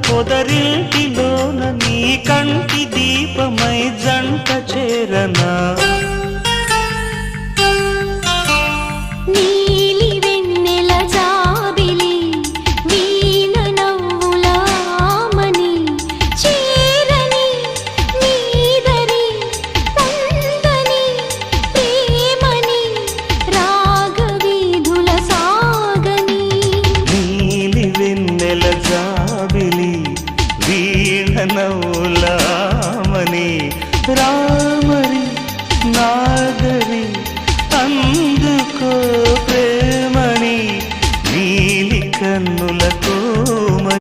పొదరింటిలోన నీ కంటి దీపమై జంట చేరనా నీలి వెన్నెల జాబిలి వీణ నవ్వుల ఆమని చేరని నీదరి పొందని ప్రేమని రాగవీధుల సాగని నీలి వెన్నెల జాబిలి వీణ నవ్వులామని రా